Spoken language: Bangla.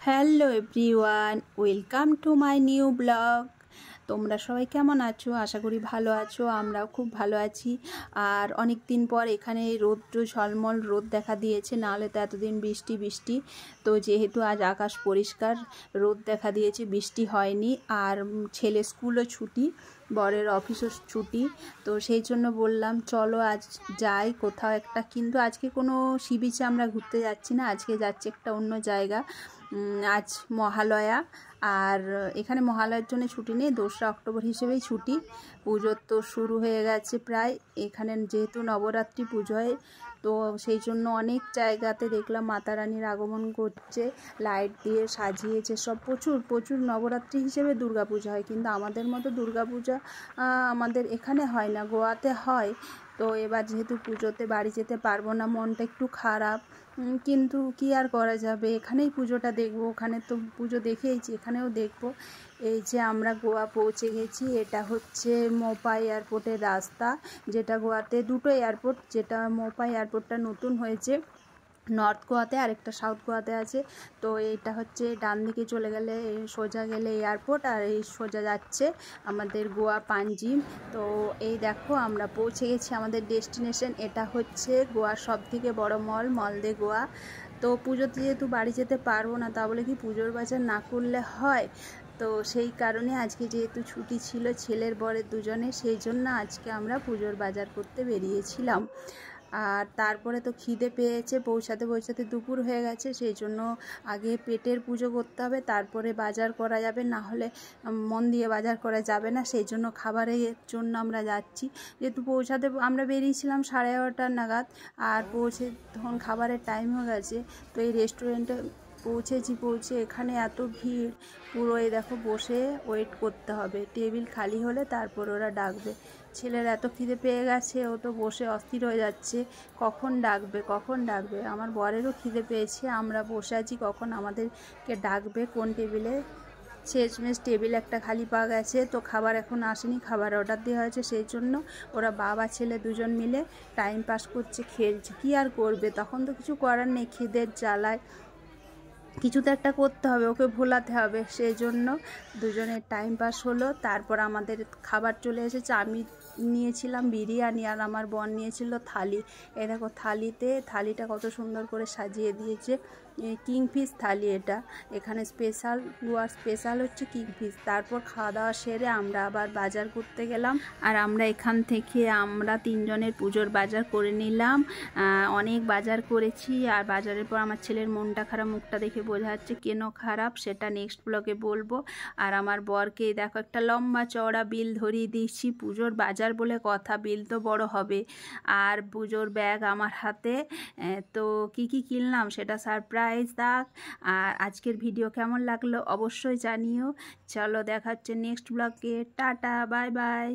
Hello everyone, welcome to my new blog. তোমরা সবাই কেমন আছো? আশা করি ভালো আছো। আমরাও খুব ভালো আছি। আর অনেক দিন পর এখানে রোদ্র ঝলমল রোদ দেখা দিয়েছে, নাহলে তো এতদিন বৃষ্টি বৃষ্টি। তো যেহেতু আজ আকাশ পরিষ্কার, রোদ দেখা দিয়েছে, বৃষ্টি হয়নি। আর ছেলে স্কুলও ছুটি, বরের অফিসও ছুটি। তো সেই জন্য বললাম চলো আজ যাই কোথাও একটা। কিন্তু আজকে কোনো সি বিচে আমরা ঘুরতে যাচ্ছি না, আজকে যাচ্ছি একটা অন্য জায়গা। আজ মহালয়া, আর এখানে মহালয়ার জন্য ছুটি নেই, 2রা অক্টোবর হিসেবেই ছুটি। পুজোর তো শুরু হয়ে গেছে প্রায়। এখানে যেহেতু নবরাত্রি পুজো হয়, তো সেই জন্য অনেক জায়গাতে দেখলাম মাতা রানীর আগমন করছে, লাইট দিয়ে সাজিয়েছে সব। প্রচুর প্রচুর নবরাত্রি হিসেবে দুর্গাপূজা হয়, কিন্তু আমাদের মতো দুর্গাপূজা আমাদের এখানে হয় না, গোয়াতে হয়। তো এবার যেহেতু পুজোতে বাড়ি যেতে পারবো না, মনটা একটু খারাপ, কিন্তু কি আর করা যাবে, এখানেই পুজোটা দেখবো। ওখানে তো পুজো দেখেইছি, এখানেও দেখবো। এই যে আমরা গোয়া পৌঁছে গেছি। এটা হচ্ছে মোপা এয়ারপোর্টের রাস্তা, যেটা গোয়াতে দুটো এয়ারপোর্ট, যেটা মোপা এয়ারপোর্টটা নতুন হয়েছে নর্থ গোয়াতে, আরেকটা সাউথ গোয়াতে আছে। তো এইটা হচ্ছে ডান দিকে চলে গেলে, সোজা গেলে এয়ারপোর্ট, আর এই সোজা যাচ্ছে আমাদের গোয়া পাঞ্জিম। তো এই দেখো আমরা পৌঁছে গেছি আমাদের ডেস্টিনেশন। এটা হচ্ছে গোয়ার সবথেকে বড় মল দে গোয়া। তো পুজোতে যেহেতু বাড়ি যেতে পারবো না, তা বলে কি পুজোর বাজার না করলে হয়? তো সেই কারণে আজকে যেহেতু ছুটি ছিল ছেলের বরের দুজনে, সেই জন্য আজকে আমরা পুজোর বাজার করতে বেরিয়েছিলাম। আর তারপরে তো খিদে পেয়েছে, পৌঁছাতে পৌঁছাতে দুপুর হয়ে গেছে। সেই জন্য আগে পেটের পুজো করতে হবে, তারপরে বাজার করা যাবে, না হলে মন দিয়ে বাজার করা যাবে না। সেই জন্য খাবারের জন্য আমরা যাচ্ছি। যেহেতু পৌঁছাতে আমরা বেরিয়েছিলাম 11:30 নাগাদ, আর পৌঁছে তখন খাবারের টাইম হয়ে গেছে। তো এই রেস্টুরেন্টে পৌঁছে এখানে এত ভিড়, পুরো এই দেখো বসে ওয়েট করতে হবে, টেবিল খালি হলে তারপর ওরা ডাকবে। ছেলের এত খিদে পেয়ে গেছে, ও তো বসে অস্থির হয়ে যাচ্ছে, কখন ডাকবে কখন ডাকবে। আমার বরেরও খিদে পেয়েছে, আমরা বসে আছি কখন আমাদেরকে ডাকবে কোন টেবিলে। শেষমেশ টেবিল একটা খালি পাওয়া গেছে। তো খাবার এখন আসেনি, খাবার অর্ডার দেওয়া হয়েছে, সেই জন্য ওরা বাবা ছেলে দুজন মিলে টাইম পাস করছে, খেলছে। কী আর করবে, তখন তো কিছু করার নেই, খিদের জ্বালায় কিছু তো একটা করতে হবে, ওকে ভোলাতে হবে। সেই জন্য দুজনের টাইম পাস হলো। তারপর আমাদের খাবার চলে এসেছে। আমি নিয়েছিলাম বিরিয়ানি, আর আমার বোন নিয়েছিল থালি। এই দেখো থালিটা কত সুন্দর করে সাজিয়ে দিয়েছে, কিং ফিশ থালি এটা। এখানে স্পেশাল, গোয়ার স্পেশাল হচ্ছে কিং ফিশ। তারপর খাওয়া দাওয়া সেরে আমরা আবার বাজার করতে গেলাম। আর আমরা এখান থেকে আমরা 3 জনের পুজোর বাজার করে নিলাম। অনেক বাজার করেছি। আর বাজারের পর আমার ছেলের মনটা খারাপ, মুখটা দেখে বোঝা যাচ্ছে কেন খারাপ, সেটা নেক্সট ব্লগে বলবো। আর আমার বরকে দেখো একটা লম্বা চওড়া বিল ধরিয়ে দিয়েছি, পুজোর বাজার বলে কথা, বিল তো বড় হবে। আর পুজোর ব্যাগ আমার হাতে। তো কি কি কিনলাম সেটা সারপ্রাইজ থাক। আর আজকের ভিডিও কেমন লাগলো অবশ্যই জানিও। চলো দেখা হচ্ছে নেক্সট ব্লগে। Tata, bye bye.